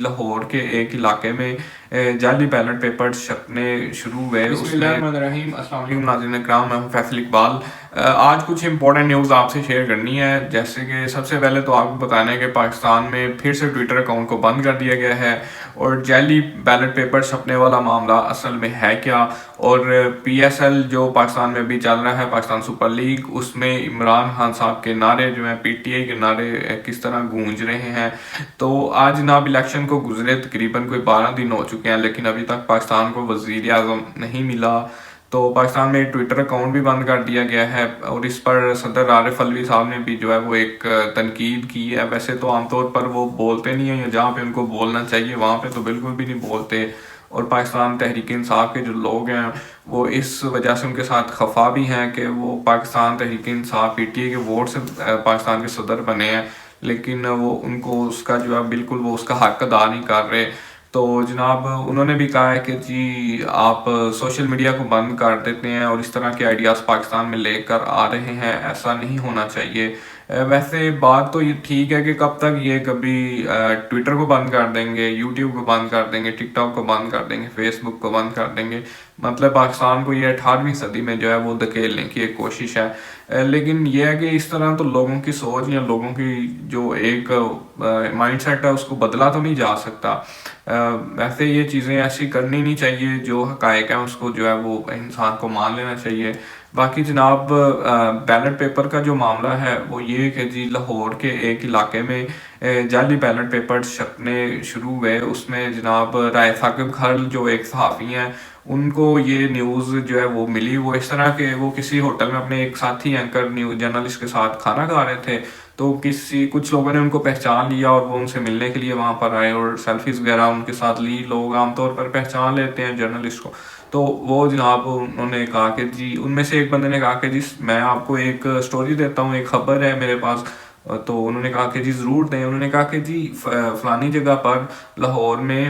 لاہور کے ایک علاقے میں جعلی بیلٹ پیپر چھپنے شروع ہوئے. بسم اللہ الرحمن الرحیم. السلام علیکم ناظرین اکرام, میں ہوں فیصل اقبال. آج کچھ امپورٹنٹ نیوز آپ سے شیئر کرنی ہے. جیسے کہ سب سے پہلے تو آپ کو بتانا ہے کہ پاکستان میں پھر سے ٹویٹر اکاؤنٹ کو بند کر دیا گیا ہے, اور جعلی بیلٹ پیپر چھپنے والا معاملہ اصل میں ہے کیا, اور پی ایس ایل جو پاکستان میں بھی چل رہا ہے, پاکستان سپر لیگ, اس میں عمران خان صاحب کے نعرے جو ہیں پی ٹی آئی کے نعرے کس طرح گونج رہے ہیں. تو آج جناب الیکشن کو گزرے تقریباً کوئی 12 دن ہو چکے ہیں, لیکن ابھی تک پاکستان کو وزیر اعظم نہیں ملا. تو پاکستان میں ٹویٹر اکاؤنٹ بھی بند کر دیا گیا ہے, اور اس پر صدر عارف علوی صاحب نے بھی جو ہے وہ ایک تنقید کی ہے. ویسے تو عام طور پر وہ بولتے نہیں ہیں, یا جہاں پہ ان کو بولنا چاہیے وہاں پہ تو بالکل بھی نہیں بولتے, اور پاکستان تحریک انصاف کے جو لوگ ہیں وہ اس وجہ سے ان کے ساتھ خفا بھی ہیں کہ وہ Pakistan Tehreek Insaf P T I کے ووٹ سے پاکستان کے صدر بنے ہیں, لیکن وہ ان کو اس کا جو ہے بالکل وہ اس کا حق ادا نہیں کر رہے. تو جناب انہوں نے بھی کہا ہے کہ جی آپ سوشل میڈیا کو بند کر دیتے ہیں اور اس طرح کے آئیڈیاز پاکستان میں لے کر آ رہے ہیں, ایسا نہیں ہونا چاہیے. ویسے بات تو یہ ٹھیک ہے کہ کب تک یہ کبھی ٹویٹر کو بند کر دیں گے, یوٹیوب کو بند کر دیں گے, ٹک ٹاک کو بند کر دیں گے, فیس بک کو بند کر دیں گے, مطلب پاکستان کو یہ 18ویں صدی میں جو ہے وہ دھکیلنے کی ایک کوشش ہے. لیکن یہ ہے کہ اس طرح تو لوگوں کی سوچ یا لوگوں کی جو ایک مائنڈ سیٹ ہے اس کو بدلا تو نہیں جا سکتا. ویسے یہ چیزیں ایسی کرنی نہیں چاہیے, جو حقائق ہیں اس کو جو ہے وہ انسان کو مان لینا چاہیے. باقی جناب بیلٹ پیپر کا جو معاملہ ہے وہ یہ کہ جی لاہور کے ایک علاقے میں جعلی بیلٹ پیپر چھپنے شروع ہوئے. اس میں جناب رائے ثاقب کھل جو ایک صحافی ہیں, ان کو یہ نیوز جو ہے وہ ملی. وہ اس طرح کہ وہ کسی ہوٹل میں اپنے ایک ساتھی اینکر نیوز جرنلسٹ کے ساتھ کھانا کھا رہے تھے, تو کچھ لوگوں نے ان کو پہچان لیا اور وہ ان سے ملنے کے لیے وہاں پر آئے اور سیلفیز وغیرہ ان کے ساتھ لی. لوگ عام طور پر پہچان لیتے ہیں جرنلسٹ کو. تو وہ جناب انہوں نے کہا کہ جی, ان میں سے ایک بندے نے کہا کہ جی میں آپ کو ایک سٹوری دیتا ہوں, ایک خبر ہے میرے پاس. تو انہوں نے کہا کہ جی ضرور دیں. انہوں نے کہا کہ جی فلانی جگہ پر لاہور میں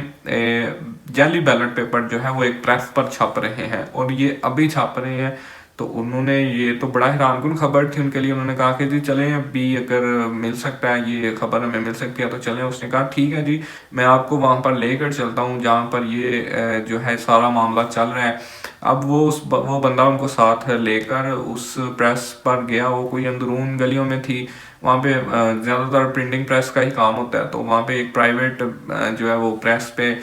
جعلی بیلٹ پیپر جو ہے وہ ایک پریس پر چھپ رہے ہیں, اور یہ ابھی چھپ رہے ہیں. تو انہوں نے, یہ تو بڑا حیران کن خبر تھی ان کے لیے. انہوں نے کہا کہ جی چلیں ابھی اگر مل سکتا ہے, یہ خبر ہمیں مل سکتی ہے تو چلیں. اس نے کہا ٹھیک ہے جی, میں آپ کو وہاں پر لے کر چلتا ہوں جہاں پر یہ جو ہے سارا معاملہ چل رہا ہے. اب وہ بندہ ان کو ساتھ لے کر اس پریس پر گیا. وہ کوئی اندرون گلیوں میں تھی, وہاں پہ زیادہ تر پرنٹنگ پریس کا ہی کام ہوتا ہے. تو وہاں پہ ایک پرائیویٹ جو ہے وہ پریس پہ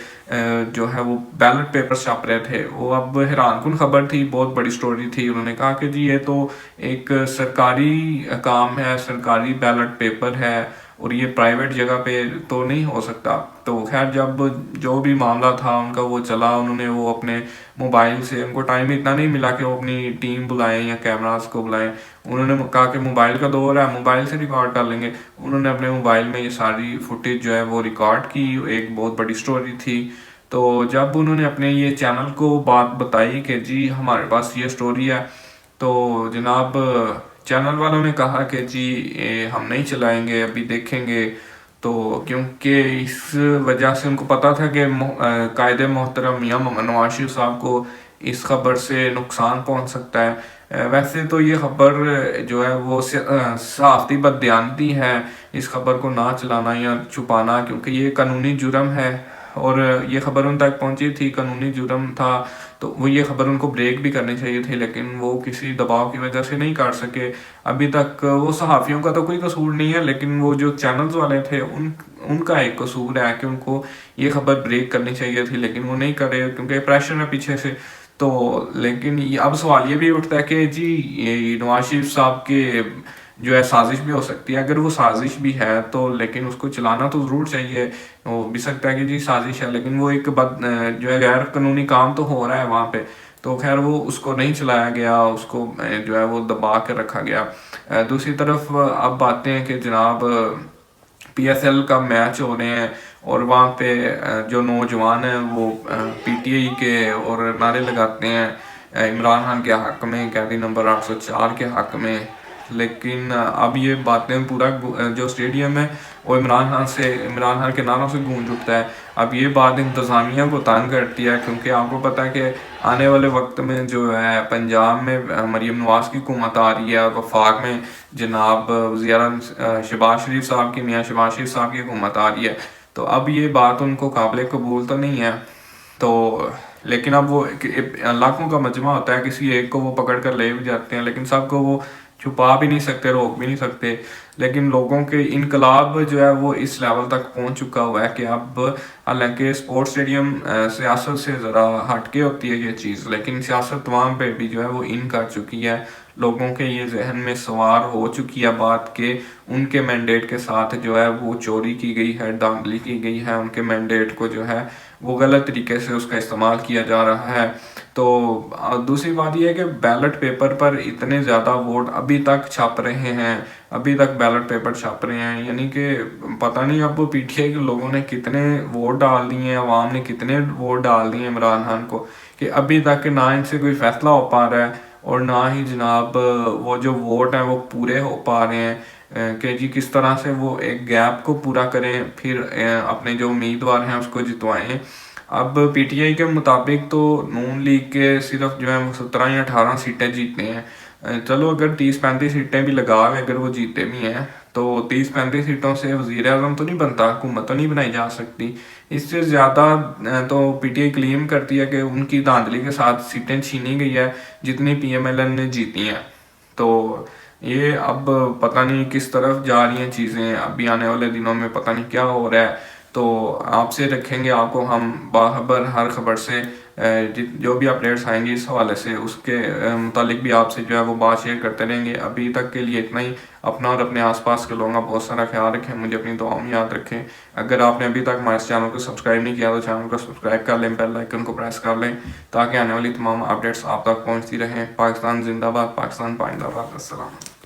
جو ہے وہ بیلٹ پیپر چھپ رہے تھے. وہ اب حیران کن خبر تھی, بہت بڑی سٹوری تھی. انہوں نے کہا کہ جی یہ تو ایک سرکاری کام ہے, سرکاری بیلٹ پیپر ہے, اور یہ پرائیویٹ جگہ پہ تو نہیں ہو سکتا. تو خیر جب جو بھی معاملہ تھا ان کا وہ چلا, انہوں نے وہ اپنے موبائل سے, ان کو ٹائم اتنا نہیں ملا کہ وہ اپنی ٹیم بلائیں یا کیمراز کو بلائیں. انہوں نے کہا کہ موبائل کا دور ہے, موبائل سے ریکارڈ کر لیں گے. انہوں نے اپنے موبائل میں یہ ساری فوٹیج جو ہے وہ ریکارڈ کی. ایک بہت بڑی سٹوری تھی. تو جب انہوں نے اپنے یہ چینل کو بات بتائی کہ جی ہمارے پاس یہ سٹوری ہے, تو جناب چینل والوں نے کہا کہ جی ہم نہیں چلائیں گے, ابھی دیکھیں گے. تو کیونکہ اس وجہ سے ان کو پتا تھا کہ قائد محترم میاں محمد نواز شریف صاحب کو اس خبر سے نقصان پہنچ سکتا ہے. ویسے تو یہ خبر جو ہے وہ صحافتی بددیانتی ہے, اس خبر کو نہ چلانا یا چھپانا, کیونکہ یہ قانونی جرم ہے, اور یہ خبر ان تک پہنچی تھی, قانونی جرم تھا. تو وہ یہ خبر ان کو بریک بھی کرنی چاہیے تھی, لیکن وہ کسی دباؤ کی وجہ سے نہیں کر سکے. ابھی تک وہ صحافیوں کا تو کوئی قصور نہیں ہے, لیکن وہ جو چینلز والے تھے ان کا ایک قصور ہے کہ ان کو یہ خبر بریک کرنی چاہیے تھی, لیکن وہ نہیں کرے کیونکہ پریشر ہے پیچھے سے. تو لیکن اب سوال یہ بھی اٹھتا ہے کہ جی یہ نواز شریف صاحب کے جو ہے سازش بھی ہو سکتی ہے. اگر وہ سازش بھی ہے تو لیکن اس کو چلانا تو ضرور چاہیے. ہو بھی سکتا ہے کہ جی سازش ہے, لیکن وہ ایک جو ہے غیر قانونی کام تو ہو رہا ہے وہاں پہ. تو خیر وہ اس کو نہیں چلایا گیا, اس کو جو ہے وہ دبا کے رکھا گیا. دوسری طرف اب باتیں ہیں کہ جناب پی ایس ایل کا میچ ہو رہے ہیں, اور وہاں پہ جو نوجوان ہیں وہ پی ٹی آئی کے اور نعرے لگاتے ہیں عمران خان کے حق میں, قیدی نمبر 804 کے حق میں. لیکن اب یہ باتیں پورا جو اسٹیڈیم ہے وہ عمران خان کے نعروں سے گونج اٹھتا ہے. اب یہ بات انتظامیہ کو تنگ کرتی ہے, کیونکہ آپ کو پتہ ہے کہ آنے والے وقت میں جو ہے پنجاب میں مریم نواز کی حکومت آ رہی ہے, وفاق میں جناب وزیر اعظم شہباز شریف صاحب کی, میاں شہباز شریف صاحب کی حکومت آ رہی ہے. تو اب یہ بات ان کو قابل قبول تو نہیں ہے، تو لیکن اب وہ لاکھوں کا مجمع ہوتا ہے، کسی ایک کو وہ پکڑ کر لے بھی جاتے ہیں، لیکن سب کو وہ چھپا بھی نہیں سکتے، روک بھی نہیں سکتے. لیکن لوگوں کے انقلاب جو ہے وہ اس لیول تک پہنچ چکا ہوا ہے کہ اب حالانکہ اسپورٹس اسٹیڈیم سیاست سے ذرا ہٹ کے ہوتی ہے یہ چیز، لیکن سیاست وہاں پہ بھی جو ہے وہ ان کر چکی ہے. لوگوں کے یہ ذہن میں سوار ہو چکی ہے بات کہ ان کے مینڈیٹ کے ساتھ جو ہے وہ چوری کی گئی ہے، دھاندلی کی گئی ہے، ان کے مینڈیٹ کو جو ہے وہ غلط طریقے سے اس کا استعمال کیا جا رہا ہے. تو دوسری بات یہ ہے کہ بیلٹ پیپر پر اتنے زیادہ ووٹ ابھی تک چھپ رہے ہیں، ابھی تک بیلٹ پیپر چھپ رہے ہیں، یعنی کہ پتہ نہیں اب پی ٹی آئی کے لوگوں نے کتنے ووٹ ڈال دیے ہیں، عوام نے کتنے ووٹ ڈال دیے ہیں عمران خان کو، کہ ابھی تک نہ ان سے کوئی فیصلہ ہو پا رہا ہے، اور نہ ہی جناب وہ جو ووٹ ہیں وہ پورے ہو پا رہے ہیں کہ جی کس طرح سے وہ ایک گیپ کو پورا کریں، پھر اپنے جو امیدوار ہیں اس کو جتوائیں. اب پی ٹی آئی کے مطابق تو نون لیگ کے صرف جو ہے 17 یا 18 سیٹیں جیتنے ہیں. چلو اگر 30-35 سیٹیں بھی لگا ہوئے اگر وہ جیتے بھی ہیں تو 30-35 سیٹوں سے وزیر اعظم تو نہیں بنتا، حکومت تو نہیں بنائی جا سکتی. اس سے زیادہ تو پی ٹی آئی کلیم کرتی ہے کہ ان کی دھاندلی کے ساتھ سیٹیں چھینی گئی ہے جتنی پی ایم ایل این نے جیتی ہیں. تو یہ اب پتہ نہیں کس طرف جا رہی ہیں چیزیں، ابھی آنے والے دنوں میں پتہ نہیں کیا ہو رہا ہے. تو آپ سے رکھیں گے آپ کو ہم باخبر ہر خبر سے، جو بھی اپڈیٹس آئیں گی اس حوالے سے اس کے متعلق بھی آپ سے جو ہے وہ بات شیئر کرتے رہیں گے. ابھی تک کے لیے اتنا ہی. اپنا اور اپنے آس پاس کے لوگوں کا بہت سارا خیال رکھیں، مجھے اپنی دعاؤں میں یاد رکھیں. اگر آپ نے ابھی تک ہمارے اس چینل کو سبسکرائب نہیں کیا تو چینل کو سبسکرائب کر لیں، بیل آئیکن کو پریس کر لیں تاکہ آنے والی تمام اپڈیٹس آپ تک پہنچتی رہیں. پاکستان زندہ باد، پاکستان پائندہ باد. السلام.